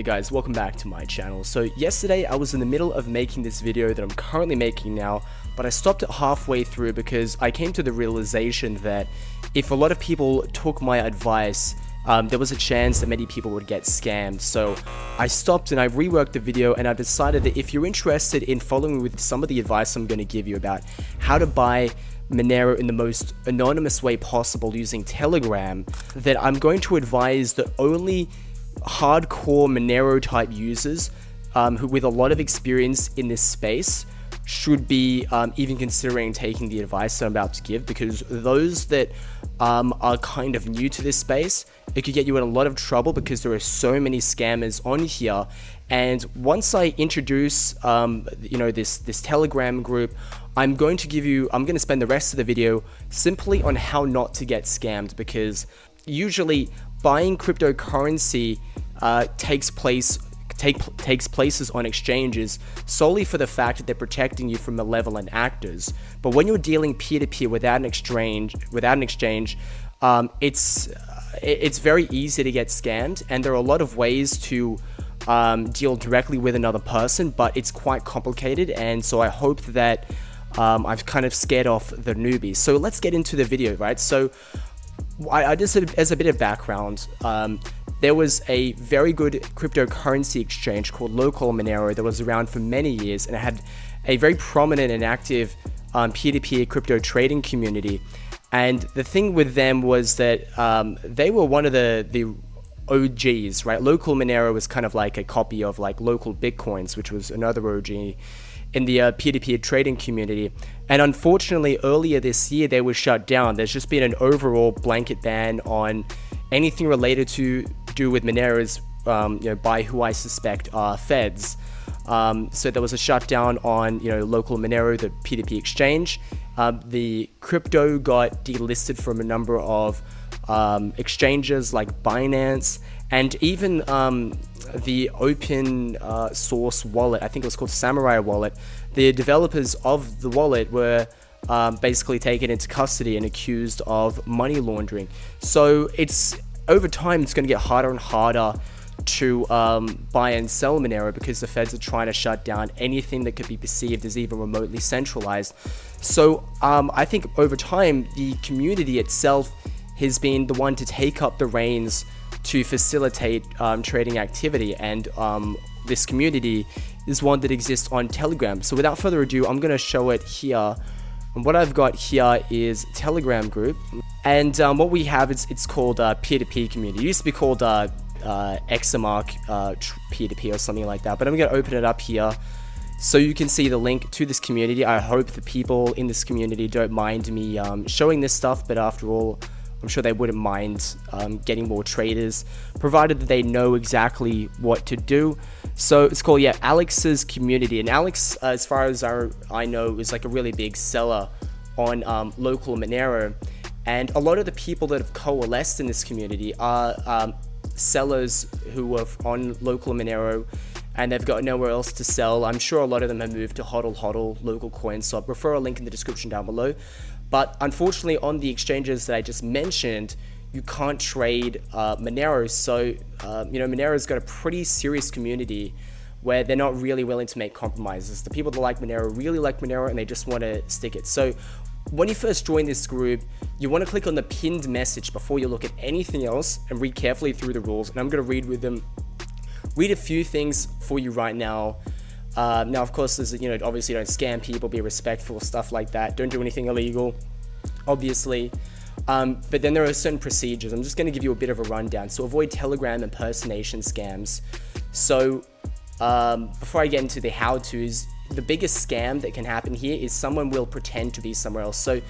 Hey guys, welcome back to my channel. So yesterday I was in the middle of making this video that I'm currently making now, but I stopped it halfway through because I came to the realization that if a lot of people took my advice, there was a chance that many people would get scammed. So I stopped and I reworked the video, and I've decided that if you're interested in following with some of the advice I'm going to give you about how to buy Monero in the most anonymous way possible using Telegram, that I'm going to advise that only hardcore Monero type users who with a lot of experience in this space should be even considering taking the advice that I'm about to give, because those that are kind of new to this space, it could get you in a lot of trouble because there are so many scammers on here. And once I introduce this Telegram group, I'm going to spend the rest of the video simply on how not to get scammed, because usually buying cryptocurrency takes places on exchanges solely for the fact that they're protecting you from malevolent actors. But when you're dealing peer-to-peer without an exchange, it's very easy to get scammed, and there are a lot of ways to deal directly with another person, but it's quite complicated. And so I hope that I've kind of scared off the newbies. So let's get into the video, right? So I just, as a bit of background, there was a very good cryptocurrency exchange called Local Monero that was around for many years, and it had a very prominent and active peer-to-peer crypto trading community. And the thing with them was that they were one of the OGs, right? Local Monero was kind of like a copy of like Local Bitcoins, which was another OG in the peer-to-peer trading community. And unfortunately, earlier this year, they were shut down. There's just been an overall blanket ban on anything related to do with Monero's, by who I suspect are feds. So there was a shutdown on, Local Monero, the P2P exchange. The crypto got delisted from a number of exchanges like Binance, and even the open source wallet, I think it was called Samurai Wallet. The developers of the wallet were basically taken into custody and accused of money laundering. So over time, it's going to get harder and harder to buy and sell Monero, because the feds are trying to shut down anything that could be perceived as even remotely centralized. So I think over time, the community itself has been the one to take up the reins to facilitate trading activity, and this community is one that exists on Telegram. So without further ado, I'm going to show it here. And what I've got here is Telegram group, and what we have is it's called peer-to-peer community. It used to be called XMR peer-to-peer or something like that, but I'm going to open it up here so you can see the link to this community. I hope the people in this community don't mind me showing this stuff, but after all, I'm sure they wouldn't mind getting more traders, provided that they know exactly what to do. So it's called, Alex's community. And Alex, as far as I know, is like a really big seller on Local Monero. And a lot of the people that have coalesced in this community are sellers who are on Local Monero, and they've got nowhere else to sell. I'm sure a lot of them have moved to HODL, local coins. So I'll refer a link in the description down below. But unfortunately, on the exchanges that I just mentioned, you can't trade Monero. So, Monero's got a pretty serious community where they're not really willing to make compromises. The people that like Monero really like Monero, and they just want to stick it. So when you first join this group, you want to click on the pinned message before you look at anything else, and read carefully through the rules. And I'm going to read a few things for you right now. Now, of course, there's, obviously don't scam people, be respectful, stuff like that. Don't do anything illegal, obviously. But then there are certain procedures. I'm just going to give you a bit of a rundown. So avoid Telegram impersonation scams. So before I get into the how-tos, the biggest scam that can happen here is someone will pretend to be somewhere else. So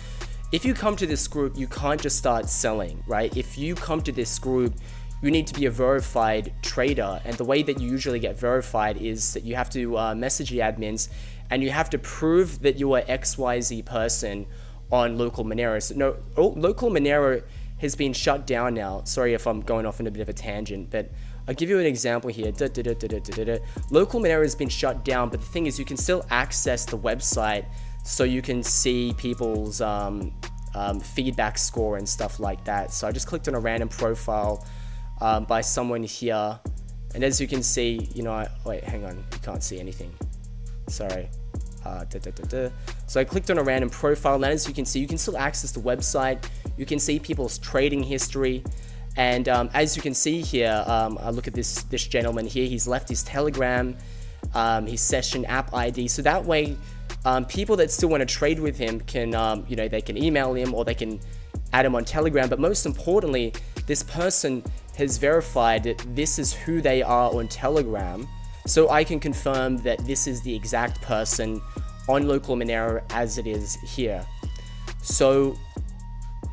if you come to this group, you can't just start selling, right? If you come to this group, you need to be a verified trader, and the way that you usually get verified is that you have to message the admins, and you have to prove that you are XYZ person on Local Monero. So no, Local Monero has been shut down now. Sorry if I'm going off in a bit of a tangent, but I'll give you an example here. Local Monero has been shut down, but the thing is, you can still access the website, so you can see people's feedback score and stuff like that. So I just clicked on a random profile by someone here, And as you can see, you know, wait, hang on, you can't see anything. Sorry. So I clicked on a random profile, and as you can see, you can still access the website. You can see people's trading history. And as you can see here, I look at this gentleman here. He's left his Telegram, his session app ID. So that way, people that still want to trade with him can, you know, they can email him or they can add him on Telegram. But most importantly, this person has verified that this is who they are on Telegram. So I can confirm that this is the exact person on local Monero as it is here. So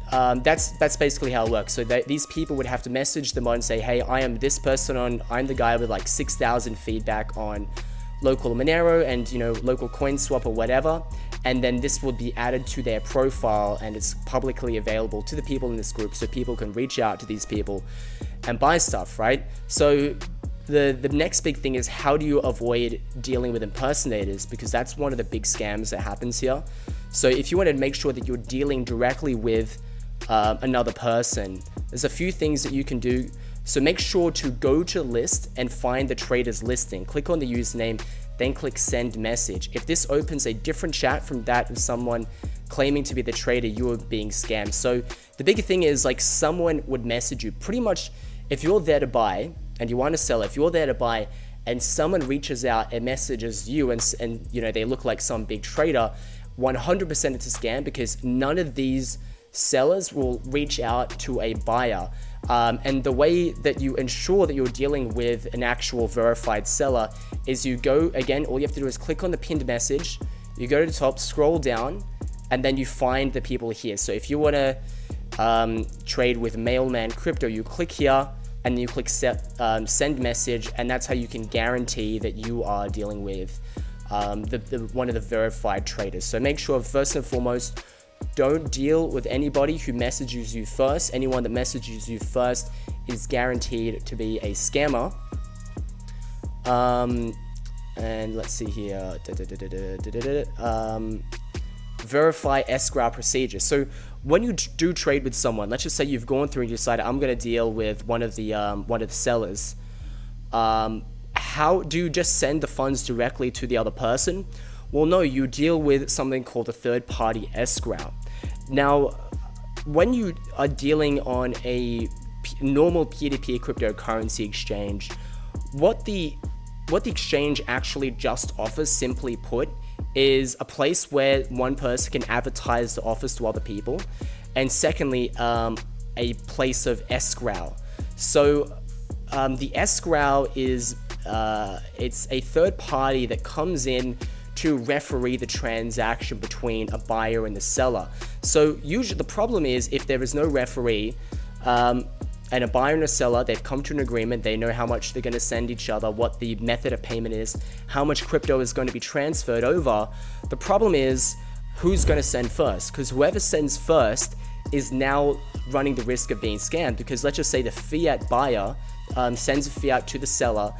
that's basically how it works. So these people would have to message them on and say, hey, I am this person I'm the guy with like 6,000 feedback on local Monero and, you know, local CoinSwap or whatever. And then this will be added to their profile and it's publicly available to the people in this group, so people can reach out to these people and buy stuff, right? So the next big thing is, how do you avoid dealing with impersonators? Because that's one of the big scams that happens here. So if you want to make sure that you're dealing directly with another person, there's a few things that you can do. So make sure to go to list and find the trader's listing. Click on the username, then click send message. If this opens a different chat from that of someone claiming to be the trader, you are being scammed. So the big thing is, like, someone would message you. Pretty much, if you're there to buy and you want to sell, if you're there to buy and someone reaches out and messages you and you know, they look like some big trader, 100% it's a scam, because none of these sellers will reach out to a buyer. And the way that you ensure that you're dealing with an actual verified seller is you go, again, all you have to do is click on the pinned message, you go to the top, scroll down, and then you find the people here. So if you want to trade with Mailman Crypto, you click here and you click send message, and that's how you can guarantee that you are dealing with one of the verified traders. So make sure, first and foremost, don't deal with anybody who messages you first. Anyone that messages you first is guaranteed to be a scammer. And let's see here. Verify escrow procedure. So when you do trade with someone, let's just say you've gone through and you decided, I'm going to deal with one of the sellers. How do you just send the funds directly to the other person? Well, no, you deal with something called a third-party escrow. Now, when you are dealing on a normal peer-to-peer cryptocurrency exchange, what the exchange actually just offers, simply put, is a place where one person can advertise the offers to other people, and secondly, a place of escrow. So the escrow is it's a third party that comes in to referee the transaction between a buyer and the seller. So usually the problem is, if there is no referee, and a buyer and a seller, they've come to an agreement, they know how much they're going to send each other, what the method of payment is, how much crypto is going to be transferred over. The problem is, who's going to send first? Because whoever sends first is now running the risk of being scammed, because let's just say the fiat buyer sends a fiat to the seller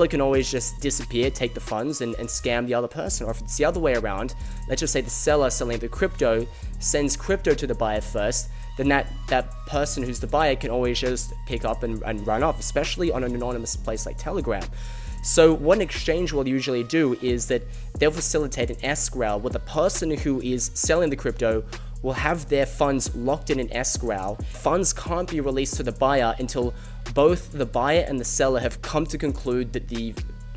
can always just disappear, take the funds, and scam the other person. Or if it's the other way around, let's just say the seller selling the crypto sends crypto to the buyer first, then that person who's the buyer can always just pick up and run off, especially on an anonymous place like Telegram. So what an exchange will usually do is that they'll facilitate an escrow where the person who is selling the crypto will have their funds locked in an escrow. Funds can't be released to the buyer until both the buyer and the seller have come to conclude that the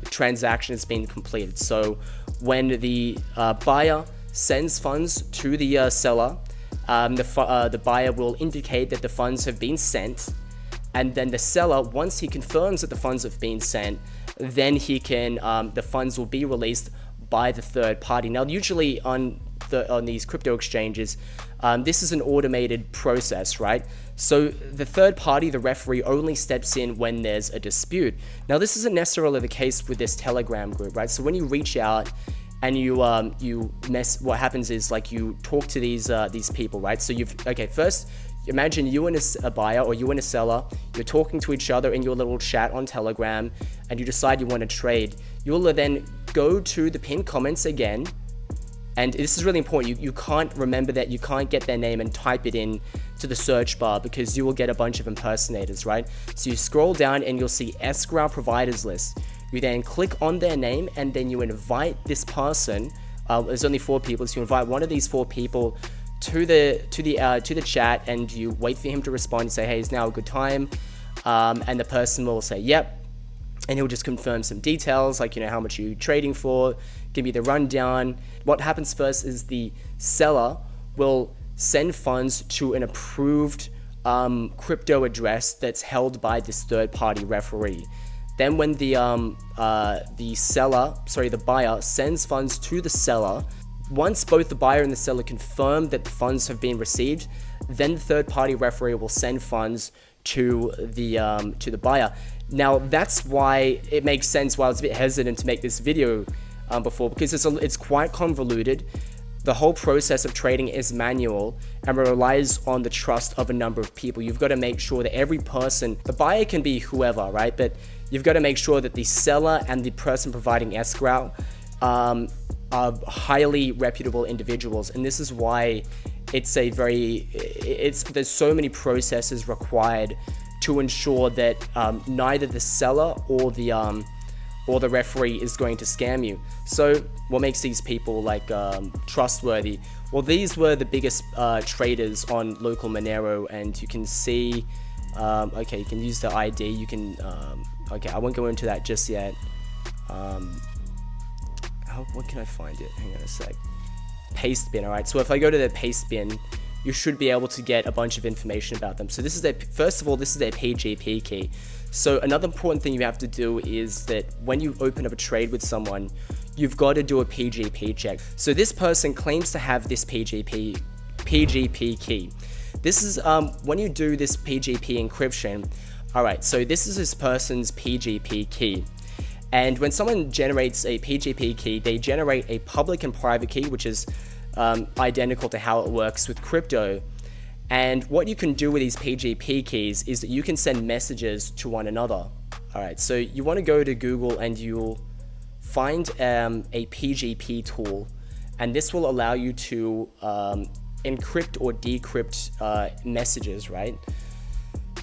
transaction has been completed. So when the buyer sends funds to the seller, the buyer will indicate that the funds have been sent, and then the seller, once he confirms that the funds have been sent, then he can the funds will be released by the third party. Now, usually on these crypto exchanges, this is an automated process, right? So the third party, the referee, only steps in when there's a dispute. Now, this isn't necessarily the case with this Telegram group, right? So when you reach out and what happens is, like, you talk to these people, right? So first, imagine you and a buyer, or you and a seller, you're talking to each other in your little chat on Telegram, and you decide you want to trade. You'll then go to the pinned comments again, And this is really important. You can't remember that. You can't get their name and type it in to the search bar, because you will get a bunch of impersonators, right? So you scroll down and you'll see escrow providers list. You then click on their name and then you invite this person. There's only 4 people, so you invite one of these 4 people to the chat, and you wait for him to respond. You say, hey, is now a good time? And the person will say, yep. And he'll just confirm some details, like, how much you're trading for, give me the rundown. What happens first is the seller will send funds to an approved crypto address that's held by this third-party referee. Then when the buyer sends funds to the seller, once both the buyer and the seller confirm that the funds have been received, then the third-party referee will send funds to the buyer. Now, that's why it makes sense why I was a bit hesitant to make this video before, because it's quite convoluted. The whole process of trading is manual and relies on the trust of a number of people. You've got to make sure that every person, the buyer can be whoever, right? But you've got to make sure that the seller and the person providing escrow are highly reputable individuals. And this is why there's so many processes required to ensure that neither the seller or the referee is going to scam you. So what makes these people trustworthy? Well, these were the biggest traders on local Monero, and you can see, okay, you can use the ID. You can, okay, I won't go into that just yet. What can I find it? Hang on a sec. Paste bin. All right. So if I go to the paste bin, you should be able to get a bunch of information about them. So this is first of all, this is their PGP key. So another important thing you have to do is that when you open up a trade with someone, you've got to do a PGP check. So this person claims to have this PGP key. This is when you do this PGP encryption. All right. So this is this person's PGP key. And when someone generates a PGP key, they generate a public and private key, which is identical to how it works with crypto. And what you can do with these PGP keys is that you can send messages to one another. All right, so you want to go to Google and you'll find a PGP tool, and this will allow you to encrypt or decrypt messages, right?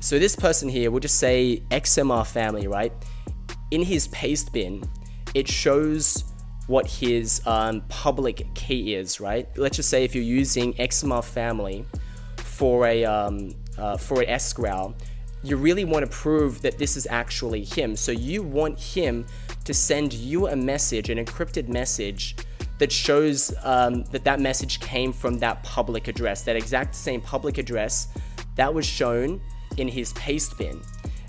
So this person here, we'll just say XMR family, right? In his paste bin, it shows what his public key is, right? Let's just say if you're using XMR family for an escrow, you really want to prove that this is actually him. So you want him to send you a message, an encrypted message that shows that message came from that public address, that exact same public address that was shown in his paste bin.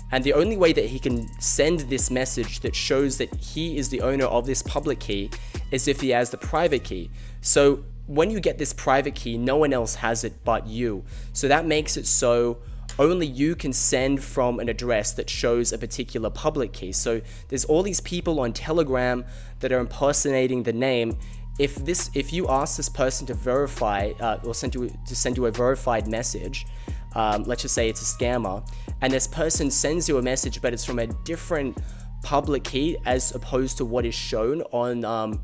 And the only way that he can send this message that shows that he is the owner of this public key is if he has the private key. So when you get this private key, no one else has it but you. So that makes it so only you can send from an address that shows a particular public key. So there's all these people on Telegram that are impersonating the name. If you ask this person to verify or send you a verified message, let's just say it's a scammer, and this person sends you a message, but it's from a different public key as opposed to what is shown on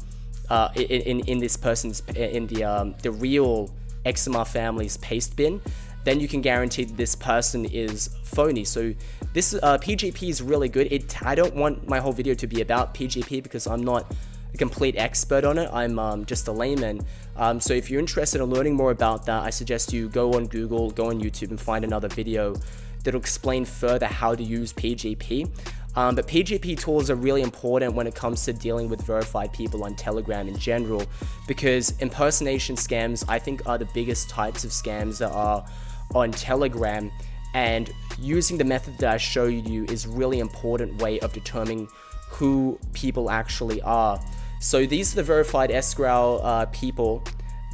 in this person's the real XMR family's paste bin, then you can guarantee that this person is phony. So this PGP is really good. I don't want my whole video to be about PGP because I'm not a complete expert on it. I'm just a layman. So if you're interested in learning more about that, I suggest you go on Google, go on YouTube, and find another video that'll explain further how to use PGP. But PGP tools are really important when it comes to dealing with verified people on Telegram in general, because impersonation scams, I think, are the biggest types of scams that are on Telegram, and using the method that I showed you is really important way of determining who people actually are. So these are the verified escrow people,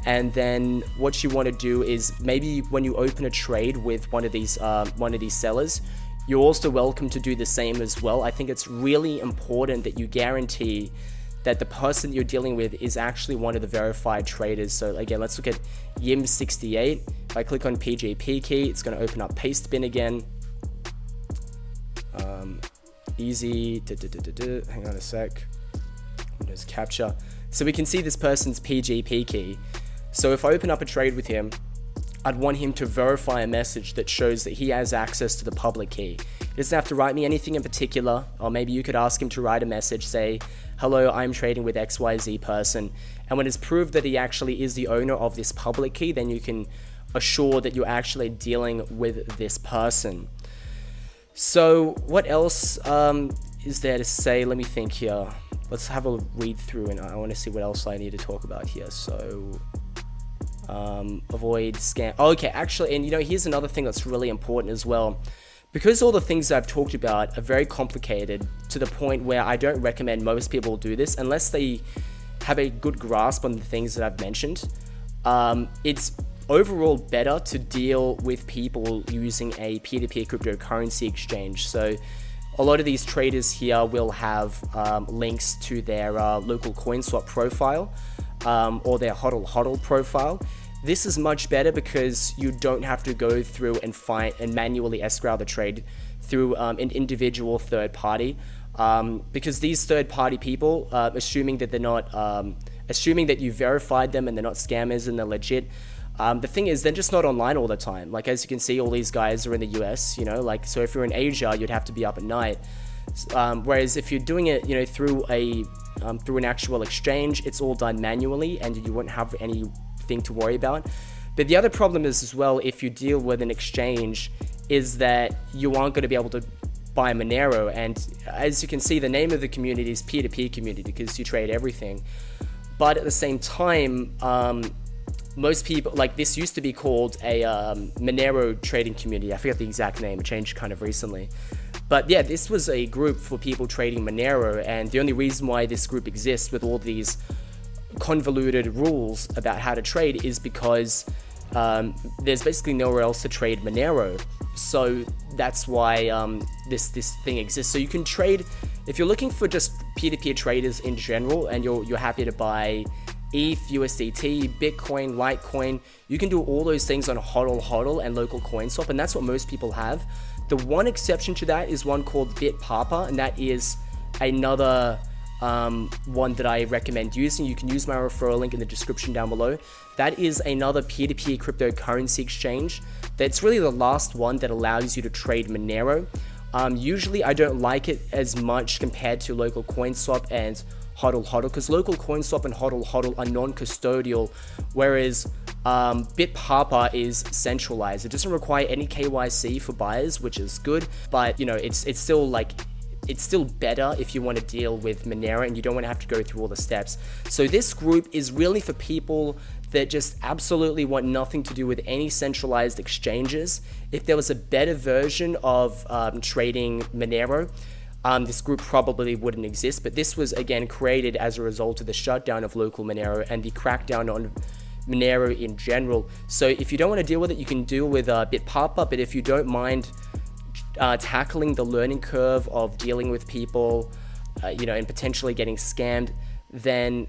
and then what you want to do is maybe when you open a trade with one of these sellers, you're also welcome to do the same as well. I think it's really important that you guarantee that the person you're dealing with is actually one of the verified traders. So again, let's look at Yim68. If I click on PGP key, it's going to open up paste bin again. Easy. Hang on a sec. Windows capture. So we can see this person's PGP key. So if I open up a trade with him, I'd want him to verify a message that shows that he has access to the public key. He doesn't have to write me anything in particular, or maybe you could ask him to write a message, say, hello, I'm trading with XYZ person. And when it's proved that he actually is the owner of this public key, then you can assure that you're actually dealing with this person. So what else is there to say? Let me think here. Let's have a read through, and I want to see what else I need to talk about here. So avoid scam. Oh, okay, actually, and here's another thing that's really important as well. Because all the things I've talked about are very complicated to the point where I don't recommend most people do this unless they have a good grasp on the things that I've mentioned. It's overall better to deal with people using a peer-to-peer cryptocurrency exchange. So a lot of these traders here will have links to their local CoinSwap profile or their HODL profile. This is much better because you don't have to go through and find and manually escrow the trade through an individual third party, because these third party people, assuming that they're not, assuming that you verified them and they're not scammers and they're legit. The thing is, they're just not online all the time. Like, as you can see, all these guys are in the US, so if you're in Asia, you'd have to be up at night. Whereas if you're doing it, through an actual exchange, it's all done manually and you won't have anything to worry about. But the other problem is as well, if you deal with an exchange, is that you aren't going to be able to buy Monero. And as you can see, the name of the community is peer-to-peer community because you trade everything. But at the same time, most people, like, this used to be called a Monero trading community. I forget the exact name, it changed kind of recently. But yeah, this was a group for people trading Monero, and the only reason why this group exists with all these convoluted rules about how to trade is because there's basically nowhere else to trade Monero. So that's why this thing exists. So you can trade, if you're looking for just peer-to-peer traders in general, and you're happy to buy ETH, USDT, Bitcoin, Litecoin, you can do all those things on HODL and local CoinSwap, and that's what most people have. The one exception to that is one called BitPapa, and that is another one that I recommend using. You can use my referral link in the description down below. That is another peer-to-peer cryptocurrency exchange. That's really the last one that allows you to trade Monero. Usually I don't like it as much compared to local CoinSwap and HODL, because local CoinSwap and HODL are non-custodial, whereas BitPapa is centralized. It doesn't require any KYC for buyers, which is good, but it's still better if you want to deal with Monero and you don't want to have to go through all the steps. So this group is really for people that just absolutely want nothing to do with any centralized exchanges. If there was a better version of trading Monero, this group probably wouldn't exist, but this was again created as a result of the shutdown of local Monero and the crackdown on Monero in general. So if you don't want to deal with it, you can deal with BitPapa, but if you don't mind tackling the learning curve of dealing with people, and potentially getting scammed, then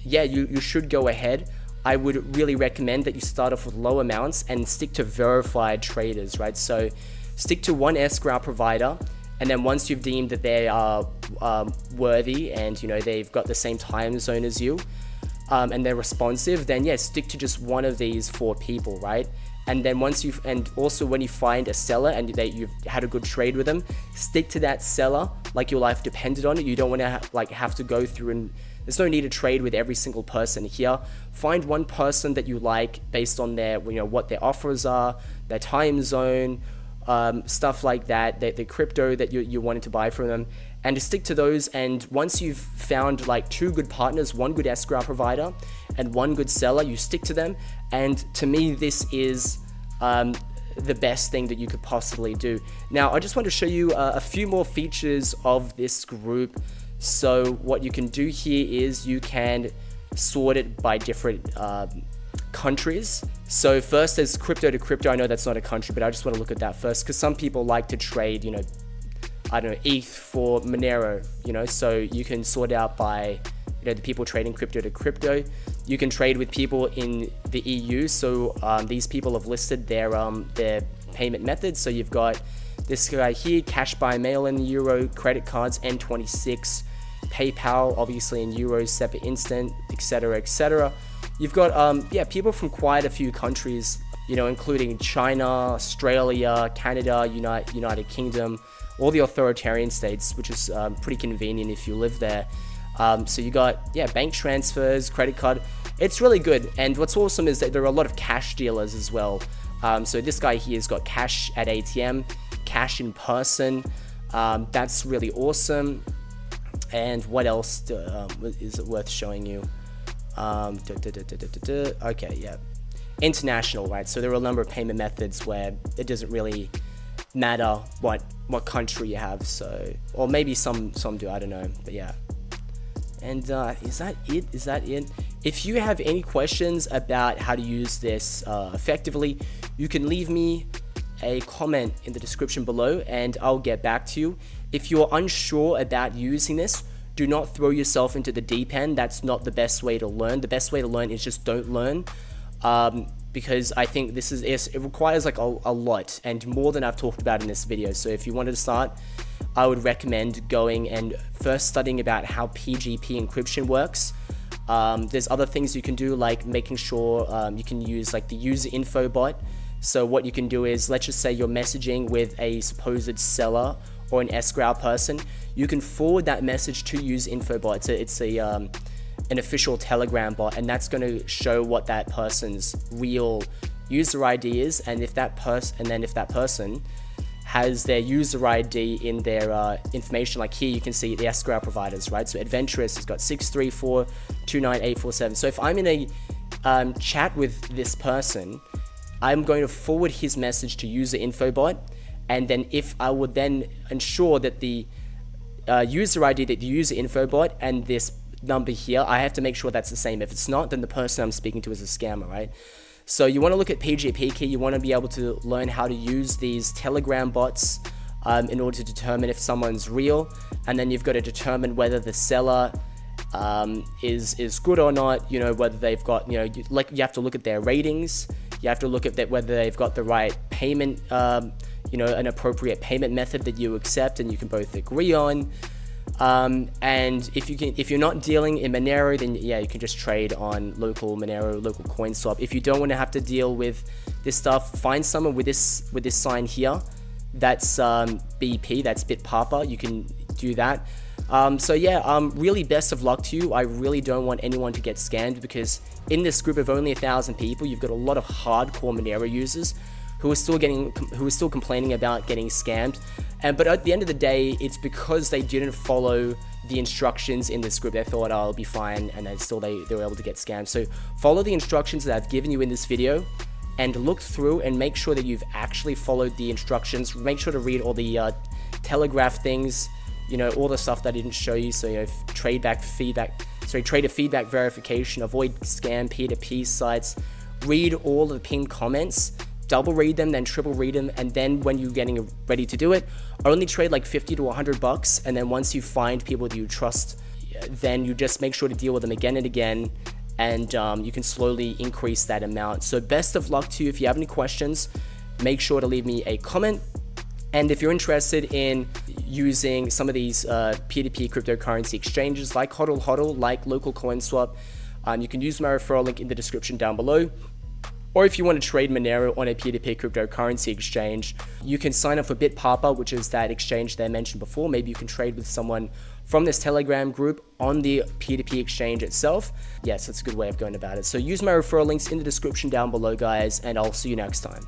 yeah, you should go ahead. I would really recommend that you start off with low amounts and stick to verified traders, right? So stick to one escrow provider, and then once you've deemed that they are worthy and they've got the same time zone as you, and they're responsive, then yeah, stick to just one of these 4 people, right? And then and also when you find a seller and you've had a good trade with them, stick to that seller like your life depended on it. You don't want to have to go through, and there's no need to trade with every single person here. Find one person that you like based on their, what their offers are, their time zone, stuff like that, the crypto that you're wanting to buy from them, and to stick to those. And once you've found like 2 good partners, one good escrow provider and one good seller, you stick to them. And to me, this is the best thing that you could possibly do. Now, I just want to show you a few more features of this group. So what you can do here is you can sort it by different countries. So first there's crypto to crypto. I know that's not a country, but I just want to look at that first because some people like to trade, I don't know, ETH for Monero, so you can sort out by, the people trading crypto to crypto. You can trade with people in the EU. So these people have listed their payment methods. So you've got this guy here, cash by mail in euro, credit cards, N26, PayPal, obviously in euros, SEPA Instant, etc., etc. You've got people from quite a few countries, including China, Australia, Canada, United Kingdom, all the authoritarian states, which is pretty convenient if you live there. So you got bank transfers, credit card. It's really good. And what's awesome is that there are a lot of cash dealers as well. So this guy here has got cash at ATM, cash in person. That's really awesome. And what else is it worth showing you? Okay, yeah. International, right? So there are a number of payment methods where it doesn't really matter what country you have. So, or maybe some do, I don't know. But yeah. And is that it? If you have any questions about how to use this effectively, you can leave me a comment in the description below and I'll get back to you. If you're unsure about using this, do not throw yourself into the deep end. That's not the best way to learn. The best way to learn is just don't learn, because I think it requires like a lot and more than I've talked about in this video. So if you wanted to start, I would recommend going and first studying about how PGP encryption works. There's other things you can do, like making sure you can use like the user info bot. So what you can do is, let's just say you're messaging with a supposed seller or an escrow person. You can forward that message to user info bot. It's an official Telegram bot, and that's going to show what that person's real user ID is. And if that person has their user ID in their information, like here you can see the escrow providers, right? So Adventurous has got 634-29847. So if I'm in a chat with this person, I'm going to forward his message to user info bot, and then if I would then ensure that the user ID that the user info bot and this number here, I have to make sure that's the same. If it's not, then the person I'm speaking to is a scammer, right? So you want to look at PGP key. You want to be able to learn how to use these Telegram bots in order to determine if someone's real, and then you've got to determine whether the seller is good or not. Whether they've got you have to look at their ratings. You have to look at whether they've got the right payment, an appropriate payment method that you accept and you can both agree on. And if you're not dealing in Monero, then you can just trade on local Monero, local CoinSwap. If you don't want to have to deal with this stuff, find someone with this sign here. That's BP, that's Bitpapa. You can do that. Really best of luck to you. I really don't want anyone to get scammed, because in this group of only 1,000 people, you've got a lot of hardcore Monero users who are still complaining about getting scammed. But at the end of the day, it's because they didn't follow the instructions in this group. They thought, oh, I'll be fine, and then still they were able to get scammed. So follow the instructions that I've given you in this video, and look through and make sure that you've actually followed the instructions. Make sure to read all the telegraph things, all the stuff that I didn't show you. So trader feedback verification, avoid scam P2P sites, read all the pinned comments, double read them, then triple read them, and then when you're getting ready to do it, only trade like $50 to $100, and then once you find people that you trust, then you just make sure to deal with them again and again, and you can slowly increase that amount. So best of luck to you. If you have any questions, make sure to leave me a comment. And if you're interested in using some of these P2P cryptocurrency exchanges like HODL, like local CoinSwap, you can use my referral link in the description down below. Or if you want to trade Monero on a P2P cryptocurrency exchange, you can sign up for Bitpapa, which is that exchange that I mentioned before. Maybe you can trade with someone from this Telegram group on the P2P exchange itself. Yes, that's a good way of going about it. So use my referral links in the description down below, guys, and I'll see you next time.